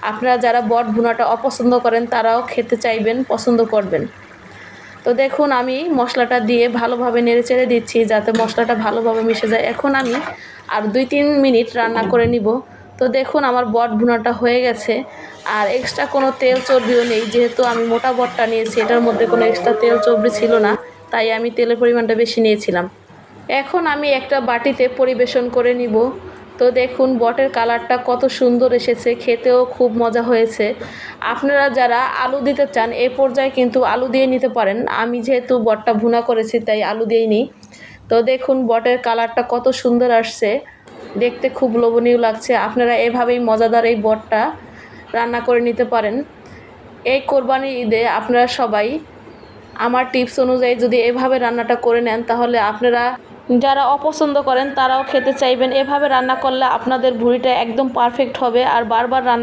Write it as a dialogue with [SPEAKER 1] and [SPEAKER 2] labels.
[SPEAKER 1] আপনারা যারা বট ভুনাটা অপছন্দ করেন তারাও খেতে চাইবেন, পছন্দ করবেন। তো দেখুন আমি মশলাটা দিয়ে ভালোভাবে নেড়েচেড়ে দিচ্ছি যাতে মশলাটা ভালোভাবে মিশে যায়। এখন আমি আর 2-3 মিনিট রান্না করে নিব। তো দেখুন আমার বট ভুনাটা হয়ে গেছে, আর এক্সট্রা কোনো তেল চর্বিও নেই, যেহেতু আমি মোটা বটটা নিয়েছি এটার মধ্যে কোনো এক্সট্রা তেল চর্বি ছিল না, তাই আমি তেলের পরিমাণটা বেশি নিয়েছিলাম। এখন আমি একটা বাটিতে পরিবেশন করে নিব। তো দেখুন বটের কালারটা কত সুন্দর এসেছে, খেতেও খুব মজা হয়েছে। আপনারা যারা আলু দিতে চান এই পর্যায়ে কিন্তু আলু দিয়ে নিতে পারেন, আমি যেহেতু বটটা ভুনা করেছি তাই আলু দিয়েই নিই। তো দেখুন বটের কালারটা কত সুন্দর আসছে, দেখতে খুব লোভনীয় লাগছে। আপনারা এভাবেই মজাদার এই বটটা রান্না করে নিতে পারেন। এই কোরবানির ঈদে আপনারা সবাই আমার টিপস অনুযায়ী যদি এভাবে রান্নাটা করে নেন তাহলে আপনারা যারা অপছন্দ করেন তারাও খেতে চাইবেন। এভাবে রান্না করলে আপনাদের ভুঁড়িটা একদম পারফেক্ট হবে, আর বারবার রান্না